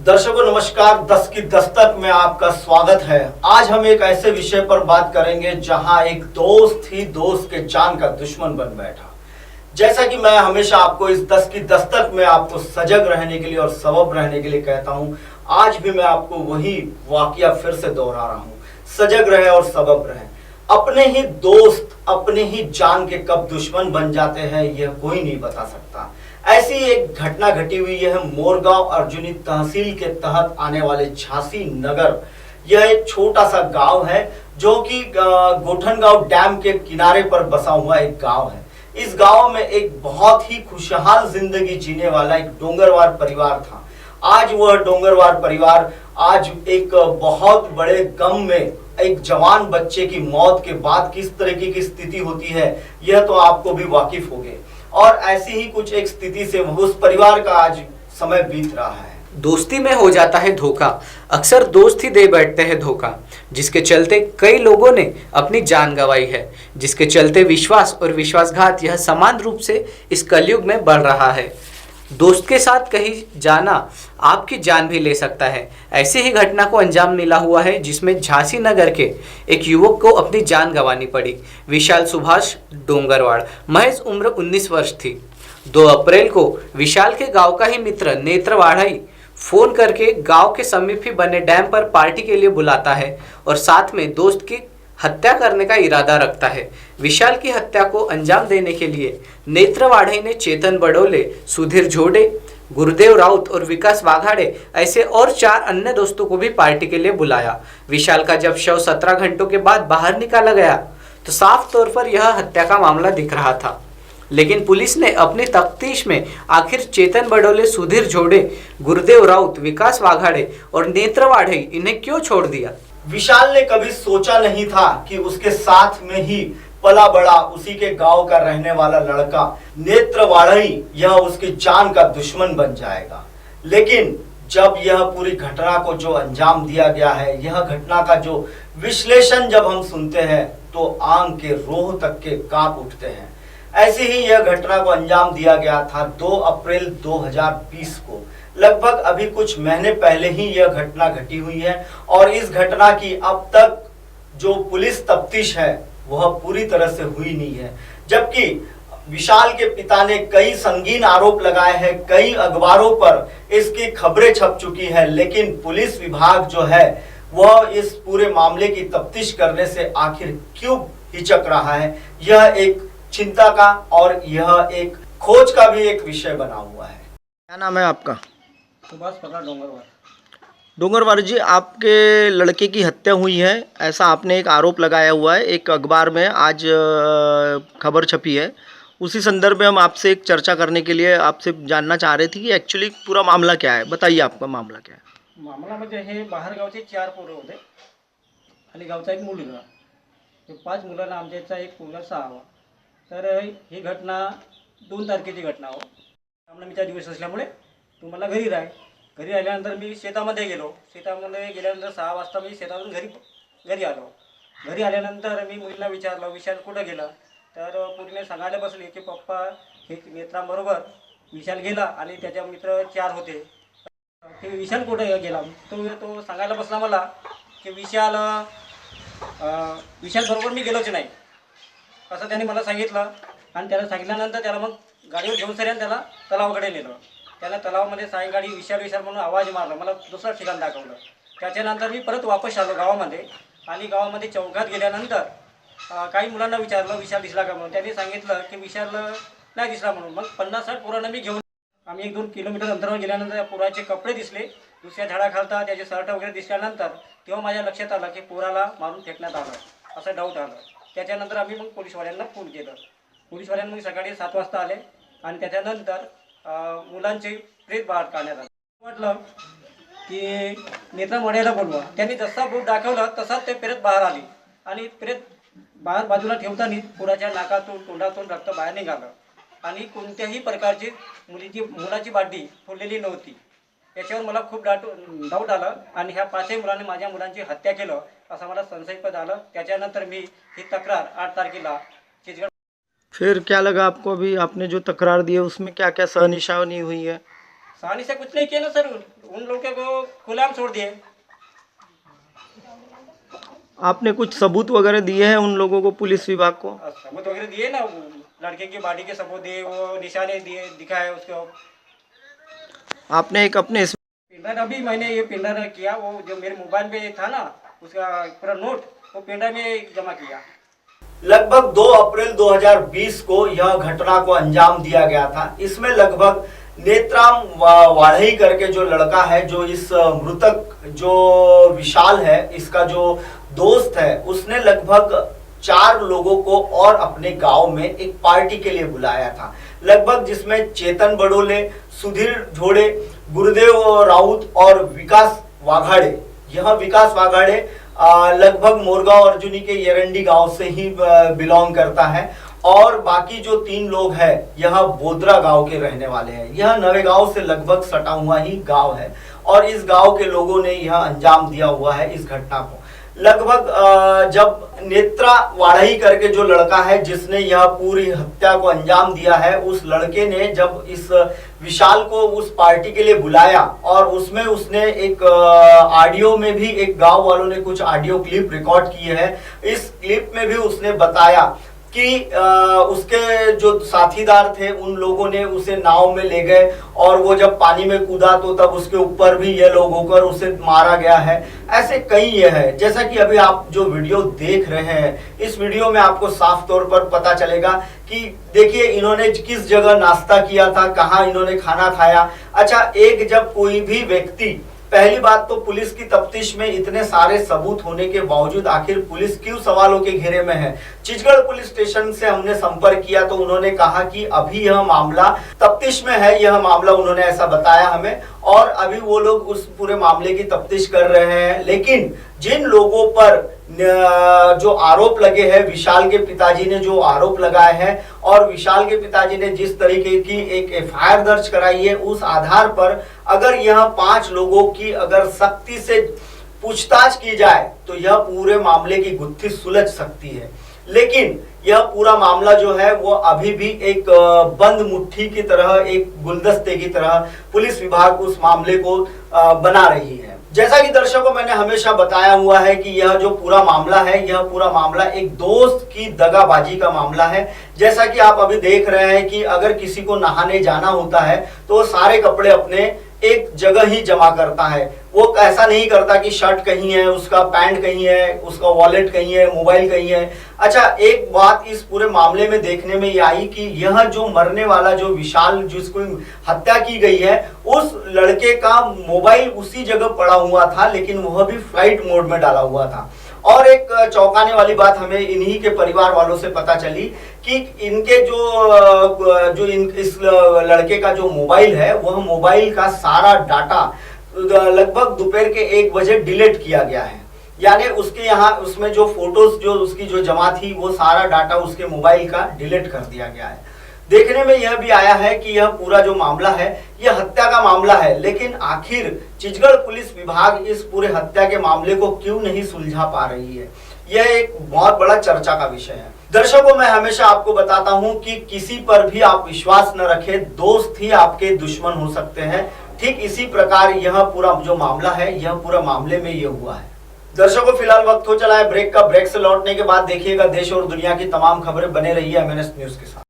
दर्शकों नमस्कार, 10 की दस्तक में आपका स्वागत है। आज हम एक ऐसे विषय पर बात करेंगे जहां एक दोस्त ही दोस्त के जान का दुश्मन बन बैठा। जैसा कि मैं हमेशा आपको इस 10 की दस्तक में आपको सजग रहने के लिए और सबब रहने के लिए कहता हूं, आज भी मैं आपको वही वाकया फिर से दोहरा रहा हूं। सजग रहे और सबब रहे। अपने ही दोस्त अपने ही जान के कब दुश्मन बन जाते हैं यह कोई नहीं बता सकता। ऐसी एक घटना घटी हुई है मोरगांव अर्जुनी तहसील के तहत आने वाले झांसी नगर। यह एक छोटा सा गांव है जो कि गोठनगांव डैम के किनारे पर बसा हुआ एक गांव है। इस गांव में एक बहुत ही खुशहाल जिंदगी जीने वाला एक डोंगरवार परिवार था। आज वह डोंगरवार परिवार आज एक बहुत बड़े गम में, एक जवान बच्चे की मौत के बाद किस तरीके की स्थिति होती है यह तो आपको भी वाकिफ होंगे। और ऐसी ही कुछ एक स्थिति से उस परिवार का आज समय बीत रहा है। दोस्ती में हो जाता है धोखा, अक्सर दोस्त ही दे बैठते हैं धोखा, जिसके चलते कई लोगों ने अपनी जान गंवाई है, जिसके चलते विश्वास और विश्वासघात यह समान रूप से इस कलयुग में बढ़ रहा है। दोस्त के साथ कहीं जाना आपकी जान भी ले सकता है। ऐसी ही घटना को अंजाम मिला हुआ है जिसमें झांसी नगर के एक युवक को अपनी जान गंवानी पड़ी। विशाल सुभाष डोंगरवाड़, महज उम्र 19 वर्ष थी। 2 अप्रैल को विशाल के गांव का ही मित्र नेत्रवाढ़ई फोन करके गांव के समीप ही बने डैम पर पार्टी के लिए बुलाता है और साथ में दोस्त की हत्या करने का इरादा रखता है। विशाल की हत्या को अंजाम देने के लिए नेत्रवाढ़ई ने चेतन बडोले, सुधीर झोडे, गुरुदेव राउत और विकास वाघाड़े ऐसे और 4 अन्य दोस्तों को भी पार्टी के लिए बुलाया। विशाल का जब शव 17 घंटों के बाद बाहर निकाला गया तो साफ तौर पर यह हत्या का मामला दिख रहा था, लेकिन पुलिस ने अपनी तफ्तीश में आखिर चेतन बडोले, सुधीर झोडे, गुरुदेव राउत, विकास वाघाड़े और नेत्रवाढ़ई इन्हें क्यों छोड़ दिया। विशाल ने कभी सोचा नहीं था कि उसके साथ में ही पला बड़ा उसी के गांव का रहने वाला लड़का नेत्रवाढ़ई यह उसकी जान का दुश्मन बन जाएगा। लेकिन जब यह पूरी घटना को जो अंजाम दिया गया है, यह घटना का जो विश्लेषण जब हम सुनते हैं तो आंख के रोह तक के कांप उठते हैं। ऐसे ही यह घटना को अंजाम दिया गया था 2 अप्रैल 2020 को। लगभग अभी कुछ महीने पहले ही यह घटना घटी हुई है और इस घटना की अब तक जो पुलिस तफ्तीश है वह पूरी तरह से हुई नहीं है। जबकि विशाल के पिता ने कई संगीन आरोप लगाए हैं, कई अखबारों पर इसकी खबरें छप चुकी है, लेकिन पुलिस विभाग जो है वह इस पूरे मामले की तफ्तीश करने से आखिर क्यों हिचक रहा है, यह एक चिंता का और यह एक खोज का भी एक विषय बना हुआ है। क्या नाम है आपका? सुभाष पकड़ डोंगरवार। डोंगरवार जी, आपके लड़के की हत्या हुई है ऐसा आपने एक आरोप लगाया हुआ है, एक अखबार में आज खबर छपी है। उसी संदर्भ में हम आपसे एक चर्चा करने के लिए आपसे जानना चाह रहे थे कि एक्चुअली पूरा मामला क्या है। बताइए आपका मामला क्या है। मामला म्हणजे हे बाहेरगावचे 4 पोरं होते आणि गावचा एक मुलगा, हे 5 मुलांना आमच्याचा एक मुलगा 6वा। तर ही घटना 2 तारखेची घटना हो। रामनवमीचा दिवस असल्यामुळे तुम्हाला घरी घरी आल्यानंतर मी शेतामध्ये गेलो। शेतामध्ये गेल्यानंतर 6 वाजता मी शेतातून घरी आलो। घरी आल्यानंतर मी मुलीला विचारलं विशाल कुठं गेला, तर मुलीने सांगायला बसली की पप्पा हे नेत्रांबरोबर विशाल गेला आणि त्याचे मित्र 4 होते, ते विशाल कुठं गेला तो सांगायला बसला मला की विशाल बरोबर मी गेलोच नाही असं त्याने मला सांगितलं। आणि त्याला सांगितल्यानंतर त्याला मग गाडीवर घेऊन सऱ्यान त्याला तलावाकडे नेलं। त्याला तलावामध्ये सायंकाळी विशाल म्हणून आवाज मारला, मला दुसरं ठिकाण दाखवलं। त्याच्यानंतर मी परत वापस आलो गावामध्ये आणि गावामध्ये चौकात गेल्यानंतर काही मुलांना विचारलं विशाल दिसला का म्हणून। त्यांनी सांगितलं की विशाल नाही दिसला म्हणून। मग 50-60 पोरांना मी घेऊन आम्ही 1-2 किलोमीटर अंतरावर गेल्यानंतर त्या पोराचे कपडे दिसले, दुसऱ्या झाडाखालता त्याचे शर्ट वगैरे दिसल्यानंतर तेव्हा माझ्या लक्षात आलं की पोराला मारून फेकण्यात आलं असं डाऊट आलं। त्याच्यानंतर आम्ही मग पोलीसवाल्यांना फोन केलं। पोलीसवाल्यांना मग सकाळी 7 वाजता आले आणि त्याच्यानंतर मुलांचे प्रेत बाहेर काढण्यात आलं। म्हटलं की नेत्रावाढ़ईला बोलवा। त्यांनी जसा बोट दाखवला तसाच ते प्रेत बाहेर आली आणि प्रेत बाहेर बाजूला ठेवताना पोराच्या नाकातून तोंडातून रक्त बाहेर निघालं आणि कोणत्याही प्रकारची मुलाची बाडी फोडलेली नव्हती। याच्यावर मला खूप डाऊट आलं आणि ह्या 5ही मुलांनी माझ्या मुलांची हत्या केलं असं मला संशयपद आलं। त्याच्यानंतर मी ही तक्रार 8 तारखेला चिचगड। फिर क्या लगा आपको? अभी आपने जो तकरार दी है उसमें क्या क्या सहनिशानी हुई है? सहानी से कुछ नहीं किया ना सर, उन लोगों को खुलाम छोड़ दिए। आपने कुछ सबूत वगैरह दिए हैं उन लोगों को, पुलिस विभाग को? सबूत वगैरह दिए ना, वो लड़के की बॉडी के सबूत दिए, वो निशाने दिए, दिखाए उसको। आपने एक अपने पिंडर अभी मैंने ये पिंडर किया, वो जो मेरे मोबाइल पे था ना उसका पूरा नोट वो पिंडर में जमा किया। लगभग 2 अप्रैल 2020 को यह घटना को अंजाम दिया गया था। इसमें लगभग नेत्राम वाढ़ई करके जो लड़का है, जो इस मृतक जो विशाल है इसका जो दोस्त है, उसने लगभग 4 लोगों को और अपने गांव में एक पार्टी के लिए बुलाया था। लगभग जिसमें चेतन बड़ोले, सुधीर झोड़े, गुरुदेव राउत और विकास वाघाड़े। यह विकास वाघाड़े लगभग मोरगांव अर्जुनी के येरंडी गांव से ही बिलोंग करता है और बाकी जो 3 लोग हैं यह बोदरा गांव के रहने वाले हैं। यह नवेगांव से लगभग सटा हुआ ही गांव है और इस गांव के लोगों ने यह अंजाम दिया हुआ है इस घटना को। लगभग जब नेत्रा वाढ़ई करके जो लड़का है जिसने यह पूरी हत्या को अंजाम दिया है, उस लड़के ने जब इस विशाल को उस पार्टी के लिए बुलाया और उसमें उसने एक ऑडियो में भी, एक गांव वालों ने कुछ ऑडियो क्लिप रिकॉर्ड किए हैं। इस क्लिप में भी उसने बताया कि उसके जो साथीदार थे उन लोगों ने उसे नाव में ले गए और वो जब पानी में कूदा तो तब उसके ऊपर भी ये लोग होकर उसे मारा गया है। ऐसे कई ये है। जैसा कि अभी आप जो वीडियो देख रहे हैं, इस वीडियो में आपको साफ तौर पर पता चलेगा कि देखिए इन्होंने किस जगह नाश्ता किया था, कहाँ इन्होंने खाना खाया। अच्छा, एक जब कोई भी व्यक्ति, पहली बात तो पुलिस की तफ्तीश में इतने सारे सबूत होने के बावजूद आखिर पुलिस क्यों सवालों के घेरे में है। चिचगढ़ पुलिस स्टेशन से हमने संपर्क किया तो उन्होंने कहा कि अभी यह मामला तफ्तीश में है, यह मामला उन्होंने ऐसा बताया हमें और अभी वो लोग उस पूरे मामले की तफ्तीश कर रहे हैं। लेकिन जिन लोगों पर जो आरोप लगे हैं, विशाल के पिताजी ने जो आरोप लगाए हैं और विशाल के पिताजी ने जिस तरीके की एक एफआईआर दर्ज कराई है, उस आधार पर अगर यह 5 लोगों की अगर सख्ती से पूछताछ की जाए तो यह पूरे मामले की गुत्थी सुलझ सकती है। लेकिन यह पूरा मामला जो है वो अभी भी एक बंद मुट्ठी की तरह, एक गुलदस्ते की तरह पुलिस विभाग उस मामले को बना रही है। जैसा कि दर्शकों मैंने हमेशा बताया हुआ है कि यह जो पूरा मामला है, यह पूरा मामला एक दोस्त की दगाबाजी का मामला है। जैसा कि आप अभी देख रहे हैं कि अगर किसी को नहाने जाना होता है तो वो सारे कपड़े अपने एक जगह ही जमा करता है। वो ऐसा नहीं करता कि शर्ट कहीं है, उसका पैंट कहीं है, उसका वॉलेट कहीं है, मोबाइल कहीं है। अच्छा, एक बात इस पूरे मामले में देखने में ये आई कि यह जो मरने वाला जो विशाल जिसको हत्या की गई है, उस लड़के का मोबाइल उसी जगह पड़ा हुआ था, लेकिन वह भी फ्लाइट मोड में डाला हुआ था। और एक चौंकाने वाली बात हमें इन्हीं के परिवार वालों से पता चली कि इनके इस लड़के का जो मोबाइल है, वह मोबाइल का सारा डाटा लगभग दोपहर के 1 बजे डिलीट किया गया है। यानी उसके यहाँ उसमें जो फोटोज जो उसकी जो जमा थी वो सारा डाटा उसके मोबाइल का डिलीट कर दिया गया है। देखने में यह भी आया है कि यह पूरा जो मामला है यह हत्या का मामला है, लेकिन आखिर चिचगढ़ पुलिस विभाग इस पूरे हत्या के मामले को क्यों नहीं सुलझा पा रही है, यह एक बहुत बड़ा चर्चा का विषय है। दर्शकों, मैं हमेशा आपको बताता हूं कि किसी पर भी आप विश्वास न रखें, दोस्त ही आपके दुश्मन हो सकते हैं। ठीक इसी प्रकार यह पूरा जो मामला है, यह पूरा मामले में यह हुआ है। दर्शकों, फिलहाल वक्त हो चला है ब्रेक का। ब्रेक से लौटने के बाद देखिएगा देश और दुनिया की तमाम खबरें। बने रहिए MNS न्यूज के साथ।